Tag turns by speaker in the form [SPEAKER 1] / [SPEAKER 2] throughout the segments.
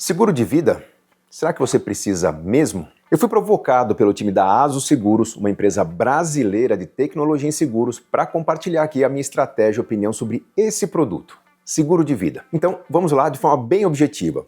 [SPEAKER 1] Seguro de vida? Será que você precisa mesmo? Eu fui provocado pelo time da Aso Seguros, uma empresa brasileira de tecnologia em seguros, para compartilhar aqui a minha estratégia e opinião sobre esse produto, seguro de vida. Então, vamos lá de forma bem objetiva.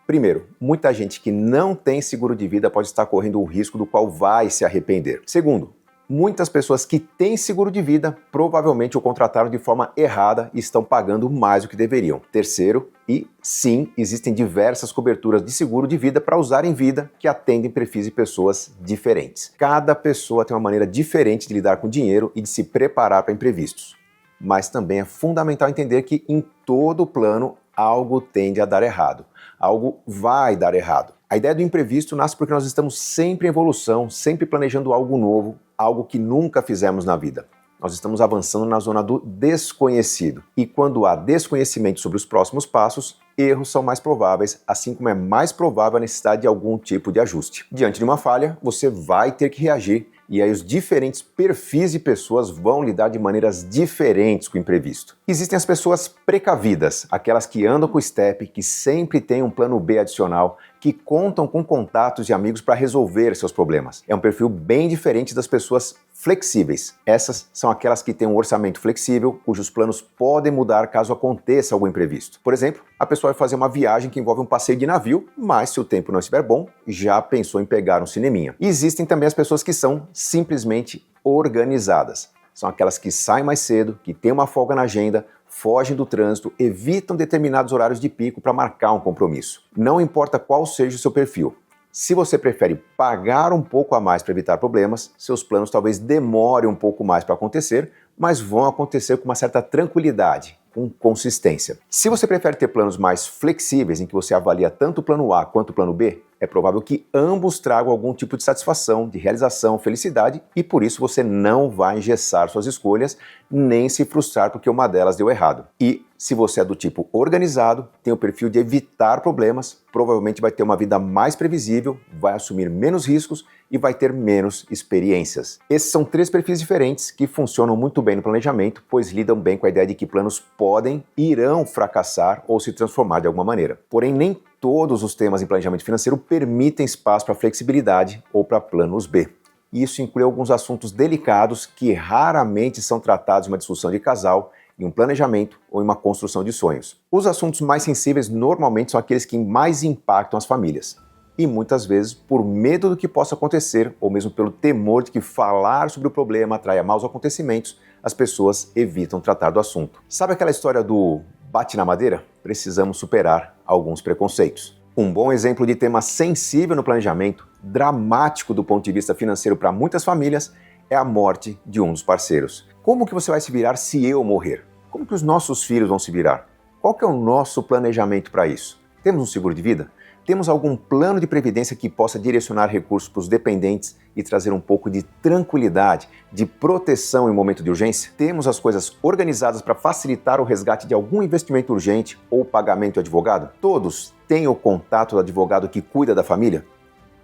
[SPEAKER 1] Primeiro, muita gente que não tem seguro de vida pode estar correndo o risco do qual vai se arrepender. Segundo, muitas pessoas que têm seguro de vida provavelmente o contrataram de forma errada e estão pagando mais do que deveriam. Terceiro, e sim, existem diversas coberturas de seguro de vida para usar em vida que atendem perfis de pessoas diferentes. Cada pessoa tem uma maneira diferente de lidar com dinheiro e de se preparar para imprevistos. Mas também é fundamental entender que em todo plano algo tende a dar errado. Algo vai dar errado. A ideia do imprevisto nasce porque nós estamos sempre em evolução, sempre planejando algo novo, algo que nunca fizemos na vida. Nós estamos avançando na zona do desconhecido. E quando há desconhecimento sobre os próximos passos, erros são mais prováveis, assim como é mais provável a necessidade de algum tipo de ajuste. Diante de uma falha, você vai ter que reagir, e aí os diferentes perfis de pessoas vão lidar de maneiras diferentes com o imprevisto. Existem as pessoas precavidas, aquelas que andam com o step, que sempre têm um plano B adicional, que contam com contatos e amigos para resolver seus problemas. É um perfil bem diferente das pessoas flexíveis. Essas são aquelas que têm um orçamento flexível, cujos planos podem mudar caso aconteça algum imprevisto. Por exemplo, a pessoa vai fazer uma viagem que envolve um passeio de navio, mas se o tempo não estiver bom, já pensou em pegar um cineminha. E existem também as pessoas que são simplesmente organizadas. São aquelas que saem mais cedo, que têm uma folga na agenda, fogem do trânsito, evitam determinados horários de pico para marcar um compromisso. Não importa qual seja o seu perfil. Se você prefere pagar um pouco a mais para evitar problemas, seus planos talvez demorem um pouco mais para acontecer, mas vão acontecer com uma certa tranquilidade, com consistência. Se você prefere ter planos mais flexíveis, em que você avalia tanto o plano A quanto o plano B, é provável que ambos tragam algum tipo de satisfação, de realização, felicidade, e por isso você não vai engessar suas escolhas, nem se frustrar porque uma delas deu errado. E se você é do tipo organizado, tem o perfil de evitar problemas, provavelmente vai ter uma vida mais previsível, vai assumir menos riscos e vai ter menos experiências. Esses são três perfis diferentes que funcionam muito bem no planejamento, pois lidam bem com a ideia de que planos podem, irão fracassar ou se transformar de alguma maneira. Porém, nem todos os temas em planejamento financeiro permitem espaço para flexibilidade ou para planos B. Isso inclui alguns assuntos delicados que raramente são tratados em uma discussão de casal, em um planejamento ou em uma construção de sonhos. Os assuntos mais sensíveis normalmente são aqueles que mais impactam as famílias. E muitas vezes, por medo do que possa acontecer, ou mesmo pelo temor de que falar sobre o problema atraia maus acontecimentos, as pessoas evitam tratar do assunto. Sabe aquela história do bate na madeira? Precisamos superar alguns preconceitos. Um bom exemplo de tema sensível no planejamento, dramático do ponto de vista financeiro para muitas famílias, é a morte de um dos parceiros. Como que você vai se virar se eu morrer? Como que os nossos filhos vão se virar? Qual que é o nosso planejamento para isso? Temos um seguro de vida? Temos algum plano de previdência que possa direcionar recursos para os dependentes e trazer um pouco de tranquilidade, de proteção em momento de urgência? Temos as coisas organizadas para facilitar o resgate de algum investimento urgente ou pagamento de advogado? Todos têm o contato do advogado que cuida da família?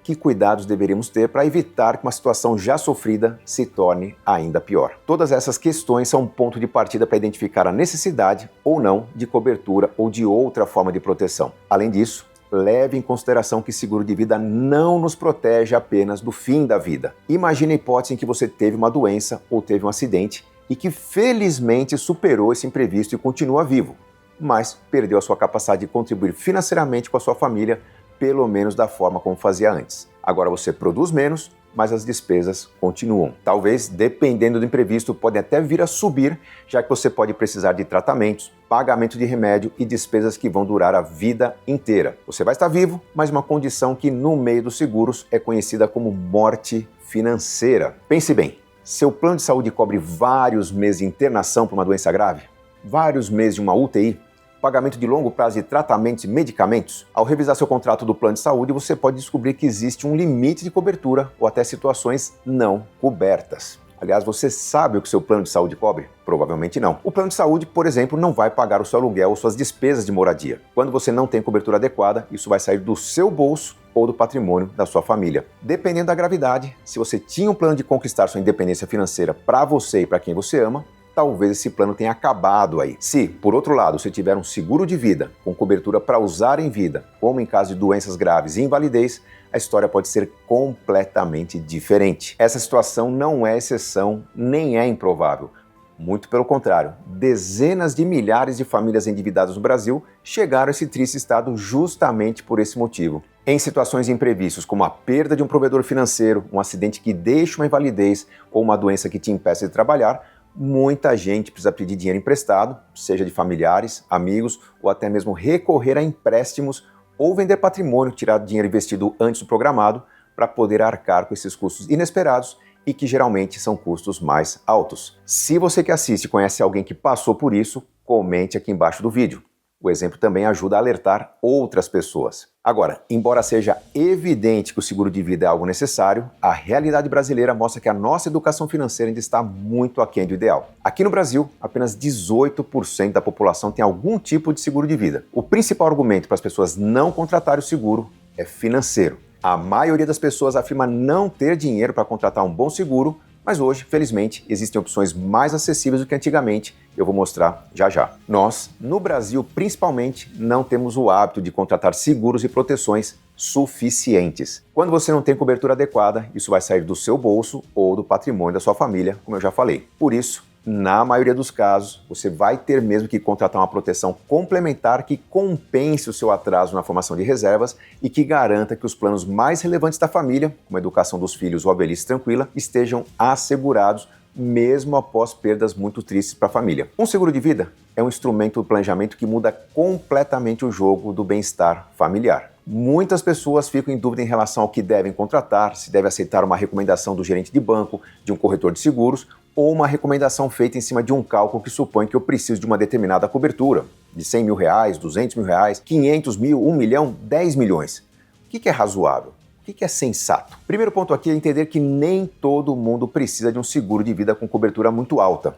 [SPEAKER 1] Que cuidados deveríamos ter para evitar que uma situação já sofrida se torne ainda pior? Todas essas questões são um ponto de partida para identificar a necessidade ou não de cobertura ou de outra forma de proteção. Além disso, leve em consideração que seguro de vida não nos protege apenas do fim da vida. Imagine a hipótese em que você teve uma doença ou teve um acidente e que felizmente superou esse imprevisto e continua vivo, mas perdeu a sua capacidade de contribuir financeiramente com a sua família, pelo menos da forma como fazia antes. Agora você produz menos, mas as despesas continuam. Talvez, dependendo do imprevisto, podem até vir a subir, já que você pode precisar de tratamentos, pagamento de remédio e despesas que vão durar a vida inteira. Você vai estar vivo, mas uma condição que no meio dos seguros é conhecida como morte financeira. Pense bem, seu plano de saúde cobre vários meses de internação por uma doença grave? Vários meses de uma UTI? Pagamento de longo prazo de tratamentos e medicamentos? Ao revisar seu contrato do plano de saúde, você pode descobrir que existe um limite de cobertura ou até situações não cobertas. Aliás, você sabe o que seu plano de saúde cobre? Provavelmente não. O plano de saúde, por exemplo, não vai pagar o seu aluguel ou suas despesas de moradia. Quando você não tem cobertura adequada, isso vai sair do seu bolso ou do patrimônio da sua família. Dependendo da gravidade, se você tinha um plano de conquistar sua independência financeira para você e para quem você ama, talvez esse plano tenha acabado aí. Se, por outro lado, você tiver um seguro de vida com cobertura para usar em vida, como em caso de doenças graves e invalidez, a história pode ser completamente diferente. Essa situação não é exceção nem é improvável. Muito pelo contrário, dezenas de milhares de famílias endividadas no Brasil chegaram a esse triste estado justamente por esse motivo. Em situações imprevistas, como a perda de um provedor financeiro, um acidente que deixa uma invalidez ou uma doença que te impeça de trabalhar, muita gente precisa pedir dinheiro emprestado, seja de familiares, amigos ou até mesmo recorrer a empréstimos ou vender patrimônio, tirar dinheiro investido antes do programado para poder arcar com esses custos inesperados e que geralmente são custos mais altos. Se você que assiste conhece alguém que passou por isso, comente aqui embaixo do vídeo. O exemplo também ajuda a alertar outras pessoas. Agora, embora seja evidente que o seguro de vida é algo necessário, a realidade brasileira mostra que a nossa educação financeira ainda está muito aquém do ideal. Aqui no Brasil, apenas 18% da população tem algum tipo de seguro de vida. O principal argumento para as pessoas não contratarem o seguro é financeiro. A maioria das pessoas afirma não ter dinheiro para contratar um bom seguro, mas hoje, felizmente, existem opções mais acessíveis do que antigamente, eu vou mostrar já já. Nós, no Brasil principalmente, não temos o hábito de contratar seguros e proteções suficientes. Quando você não tem cobertura adequada, isso vai sair do seu bolso ou do patrimônio da sua família, como eu já falei. Por isso, na maioria dos casos, você vai ter mesmo que contratar uma proteção complementar que compense o seu atraso na formação de reservas e que garanta que os planos mais relevantes da família, como a educação dos filhos ou a velhice tranquila, estejam assegurados mesmo após perdas muito tristes para a família. Um seguro de vida é um instrumento do planejamento que muda completamente o jogo do bem-estar familiar. Muitas pessoas ficam em dúvida em relação ao que devem contratar, se deve aceitar uma recomendação do gerente de banco, de um corretor de seguros, ou uma recomendação feita em cima de um cálculo que supõe que eu preciso de uma determinada cobertura, de 100 mil reais, 200 mil reais, 500 mil, 1 milhão, 10 milhões. O que é razoável? O que é sensato? Primeiro ponto aqui é entender que nem todo mundo precisa de um seguro de vida com cobertura muito alta.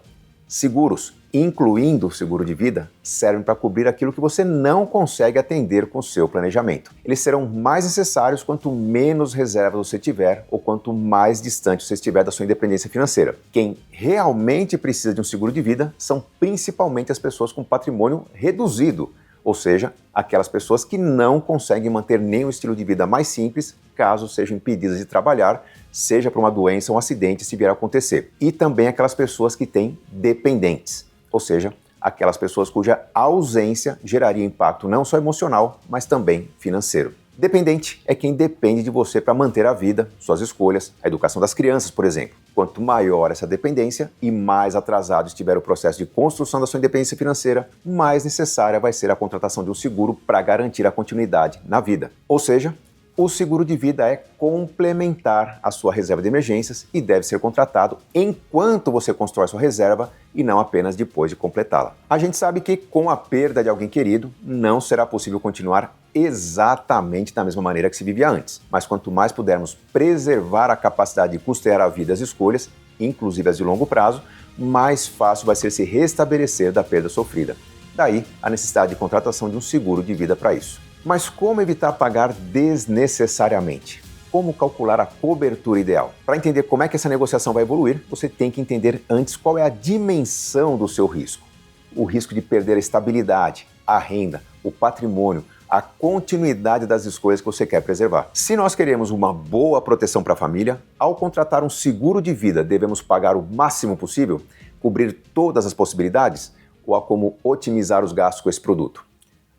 [SPEAKER 1] Seguros, incluindo o seguro de vida, servem para cobrir aquilo que você não consegue atender com o seu planejamento. Eles serão mais necessários quanto menos reservas você tiver ou quanto mais distante você estiver da sua independência financeira. Quem realmente precisa de um seguro de vida são principalmente as pessoas com patrimônio reduzido, ou seja, aquelas pessoas que não conseguem manter nem um estilo de vida mais simples caso sejam impedidas de trabalhar, seja por uma doença ou um acidente se vier a acontecer. E também aquelas pessoas que têm dependentes, ou seja, aquelas pessoas cuja ausência geraria impacto não só emocional, mas também financeiro. Dependente é quem depende de você para manter a vida, suas escolhas, a educação das crianças, por exemplo. Quanto maior essa dependência e mais atrasado estiver o processo de construção da sua independência financeira, mais necessária vai ser a contratação de um seguro para garantir a continuidade na vida. Ou seja, o seguro de vida é complementar à sua reserva de emergências e deve ser contratado enquanto você constrói sua reserva e não apenas depois de completá-la. A gente sabe que com a perda de alguém querido, não será possível continuar exatamente da mesma maneira que se vivia antes. Mas quanto mais pudermos preservar a capacidade de custear a vida e as escolhas, inclusive as de longo prazo, mais fácil vai ser se restabelecer da perda sofrida. Daí a necessidade de contratação de um seguro de vida para isso. Mas como evitar pagar desnecessariamente? Como calcular a cobertura ideal? Para entender como é que essa negociação vai evoluir, você tem que entender antes qual é a dimensão do seu risco. O risco de perder a estabilidade, a renda, o patrimônio, a continuidade das escolhas que você quer preservar. Se nós queremos uma boa proteção para a família, ao contratar um seguro de vida, devemos pagar o máximo possível, cobrir todas as possibilidades, ou há como otimizar os gastos com esse produto?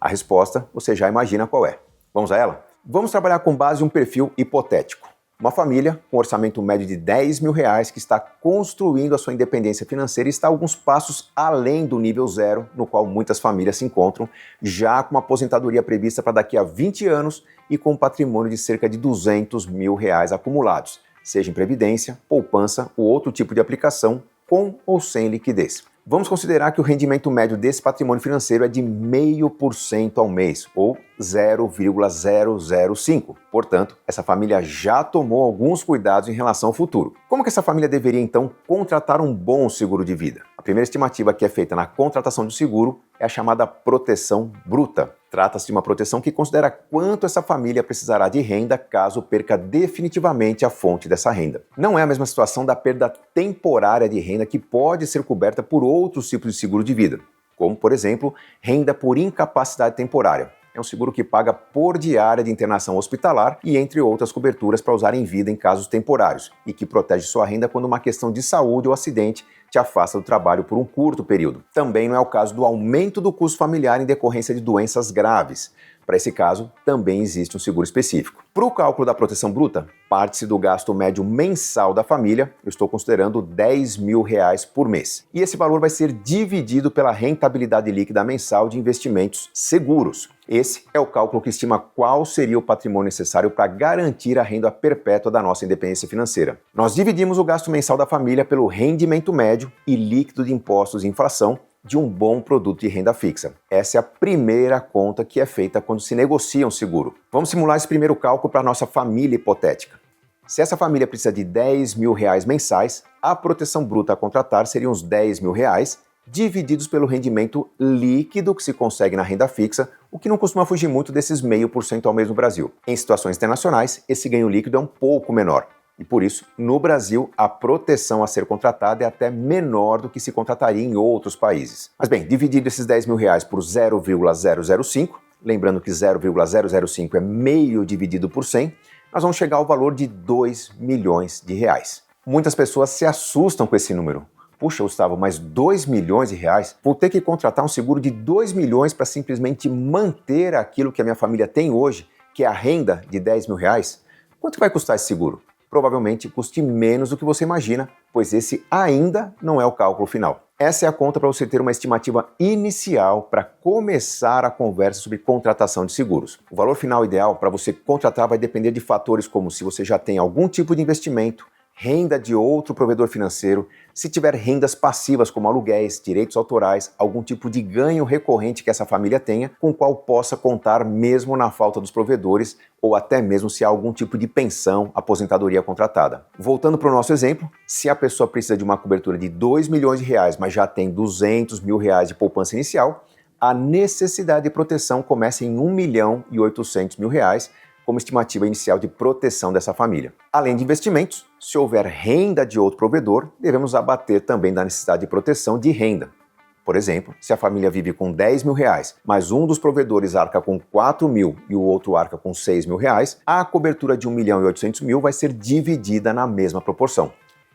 [SPEAKER 1] A resposta você já imagina qual é. Vamos a ela? Vamos trabalhar com base em um perfil hipotético. Uma família com orçamento médio de 10 mil reais que está construindo a sua independência financeira e está alguns passos além do nível zero, no qual muitas famílias se encontram, já com uma aposentadoria prevista para daqui a 20 anos e com um patrimônio de cerca de 200 mil reais acumulados, seja em previdência, poupança ou outro tipo de aplicação, com ou sem liquidez. Vamos considerar que o rendimento médio desse patrimônio financeiro é de 0,5% ao mês, ou 0,005. Portanto, essa família já tomou alguns cuidados em relação ao futuro. Como que essa família deveria, então, contratar um bom seguro de vida? A A primeira estimativa que é feita na contratação do seguro é a chamada proteção bruta. Trata-se de uma proteção que considera quanto essa família precisará de renda caso perca definitivamente a fonte dessa renda. Não é a mesma situação da perda temporária de renda que pode ser coberta por outros tipos de seguro de vida, como, por exemplo, renda por incapacidade temporária. É um seguro que paga por diária de internação hospitalar e entre outras coberturas para usar em vida em casos temporários e que protege sua renda quando uma questão de saúde ou acidente te afasta do trabalho por um curto período. Também não é o caso do aumento do custo familiar em decorrência de doenças graves. Para esse caso, também existe um seguro específico. Para o cálculo da proteção bruta, parte-se do gasto médio mensal da família, eu estou considerando R$10.000 por mês. E esse valor vai ser dividido pela rentabilidade líquida mensal de investimentos seguros. Esse é o cálculo que estima qual seria o patrimônio necessário para garantir a renda perpétua da nossa independência financeira. Nós dividimos o gasto mensal da família pelo rendimento médio e líquido de impostos e inflação de um bom produto de renda fixa. Essa é a primeira conta que é feita quando se negocia um seguro. Vamos simular esse primeiro cálculo para a nossa família hipotética. Se essa família precisa de R$10.000 mensais, a proteção bruta a contratar seriam os R$10.000 divididos pelo rendimento líquido que se consegue na renda fixa, o que não costuma fugir muito desses 0,5% ao mês no Brasil. Em situações internacionais, esse ganho líquido é um pouco menor. E por isso, no Brasil, a proteção a ser contratada é até menor do que se contrataria em outros países. Mas bem, dividido esses R$10.000 por 0,005, lembrando que 0,005 é meio dividido por 100, nós vamos chegar ao valor de R$2 milhões. Muitas pessoas se assustam com esse número. Puxa, Gustavo, mas R$2 milhões? Vou ter que contratar um seguro de R$2 milhões para simplesmente manter aquilo que a minha família tem hoje, que é a renda de R$10.000? Quanto vai custar esse seguro? Provavelmente custe menos do que você imagina, pois esse ainda não é o cálculo final. Essa é a conta para você ter uma estimativa inicial para começar a conversa sobre contratação de seguros. O valor final ideal para você contratar vai depender de fatores como se você já tem algum tipo de investimento, renda de outro provedor financeiro, se tiver rendas passivas como aluguéis, direitos autorais, algum tipo de ganho recorrente que essa família tenha, com o qual possa contar mesmo na falta dos provedores, ou até mesmo se há algum tipo de pensão, aposentadoria contratada. Voltando para o nosso exemplo, se a pessoa precisa de uma cobertura de R$2 milhões, mas já tem R$200 mil de poupança inicial, a necessidade de proteção começa em R$1.800.000, como estimativa inicial de proteção dessa família. Além de investimentos, se houver renda de outro provedor, devemos abater também da necessidade de proteção de renda. Por exemplo, se a família vive com R$10.000, mas um dos provedores arca com R$4.000 e o outro arca com R$6.000, a cobertura de R$1.800.000 vai ser dividida na mesma proporção.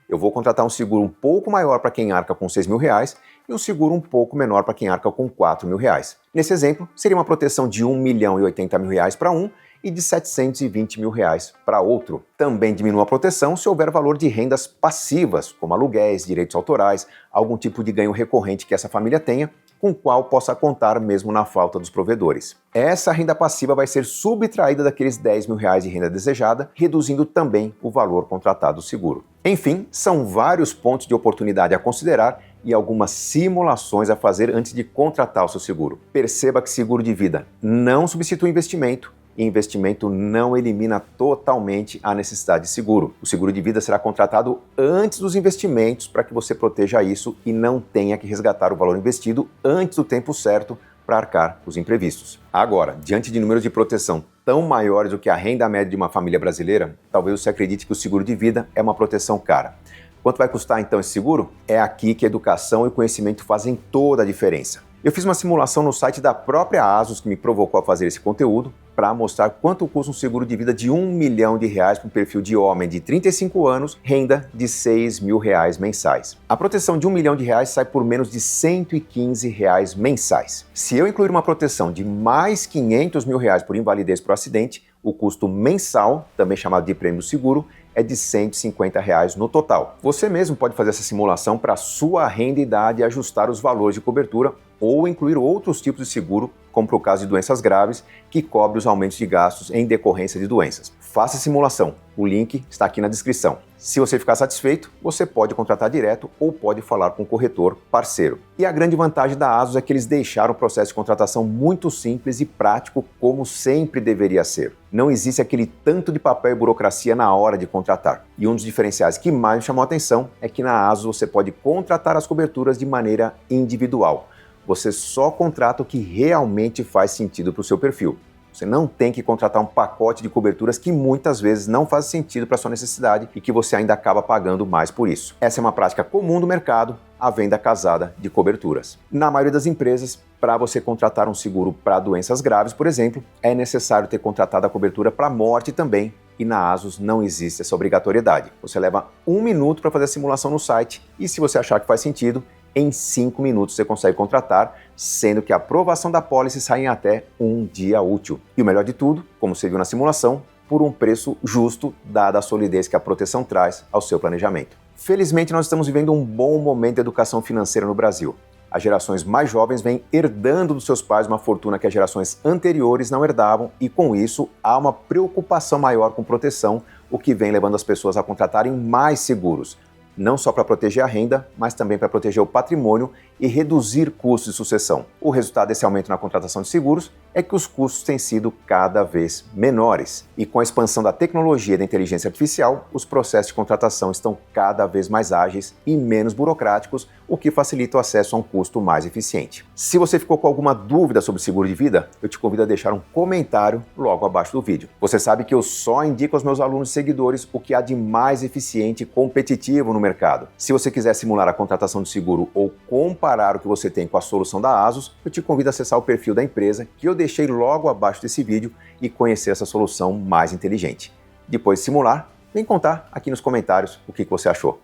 [SPEAKER 1] Eu vou contratar um seguro um pouco maior para quem arca com R$6.000 e um seguro um pouco menor para quem arca com R$4.000. Nesse exemplo, seria uma proteção de R$1.080.000 para um e de R$720.000 para outro. Também diminua a proteção se houver valor de rendas passivas, como aluguéis, direitos autorais, algum tipo de ganho recorrente que essa família tenha, com o qual possa contar mesmo na falta dos provedores. Essa renda passiva vai ser subtraída daqueles R$10.000 de renda desejada, reduzindo também o valor contratado do seguro. Enfim, são vários pontos de oportunidade a considerar e algumas simulações a fazer antes de contratar o seu seguro. Perceba que seguro de vida não substitui investimento, e investimento não elimina totalmente a necessidade de seguro. O seguro de vida será contratado antes dos investimentos para que você proteja isso e não tenha que resgatar o valor investido antes do tempo certo para arcar os imprevistos. Agora, diante de números de proteção tão maiores do que a renda média de uma família brasileira, talvez você acredite que o seguro de vida é uma proteção cara. Quanto vai custar então esse seguro? É aqui que a educação e o conhecimento fazem toda a diferença. Eu fiz uma simulação no site da própria ASUS que me provocou a fazer esse conteúdo para mostrar quanto custa um seguro de vida de R$1 milhão para um perfil de homem de 35 anos, renda de R$6.000 mensais. A proteção de R$1 milhão sai por menos de R$115 mensais. Se eu incluir uma proteção de mais R$500 mil por invalidez por acidente, o custo mensal, também chamado de prêmio seguro, é de R$150 no total. Você mesmo pode fazer essa simulação para a sua renda e idade e ajustar os valores de cobertura ou incluir outros tipos de seguro, como para o caso de doenças graves, que cobre os aumentos de gastos em decorrência de doenças. Faça a simulação, o link está aqui na descrição. Se você ficar satisfeito, você pode contratar direto ou pode falar com o corretor parceiro. E a grande vantagem da ASUS é que eles deixaram o processo de contratação muito simples e prático, como sempre deveria ser. Não existe aquele tanto de papel e burocracia na hora de contratar. E um dos diferenciais que mais me chamou a atenção é que na ASUS você pode contratar as coberturas de maneira individual. Você só contrata o que realmente faz sentido para o seu perfil. Você não tem que contratar um pacote de coberturas que muitas vezes não faz sentido para a sua necessidade e que você ainda acaba pagando mais por isso. Essa é uma prática comum do mercado, a venda casada de coberturas. Na maioria das empresas, para você contratar um seguro para doenças graves, por exemplo, é necessário ter contratado a cobertura para morte também, e na ASUS não existe essa obrigatoriedade. Você leva 1 minuto para fazer a simulação no site e, se você achar que faz sentido, em 5 minutos você consegue contratar, sendo que a aprovação da pólice sai em até 1 dia útil. E o melhor de tudo, como você viu na simulação, por um preço justo, dada a solidez que a proteção traz ao seu planejamento. Felizmente, nós estamos vivendo um bom momento de educação financeira no Brasil. As gerações mais jovens vêm herdando dos seus pais uma fortuna que as gerações anteriores não herdavam e, com isso, há uma preocupação maior com proteção, o que vem levando as pessoas a contratarem mais seguros, não só para proteger a renda, mas também para proteger o patrimônio e reduzir custos de sucessão. O resultado desse aumento na contratação de seguros é que os custos têm sido cada vez menores. E com a expansão da tecnologia e da inteligência artificial, os processos de contratação estão cada vez mais ágeis e menos burocráticos, o que facilita o acesso a um custo mais eficiente. Se você ficou com alguma dúvida sobre seguro de vida, eu te convido a deixar um comentário logo abaixo do vídeo. Você sabe que eu só indico aos meus alunos e seguidores o que há de mais eficiente e competitivo no mercado. Se você quiser simular a contratação de seguro ou comparar o que você tem com a solução da ASUS, eu te convido a acessar o perfil da empresa que eu deixei logo abaixo desse vídeo e conhecer essa solução mais inteligente. Depois de simular, vem contar aqui nos comentários o que você achou.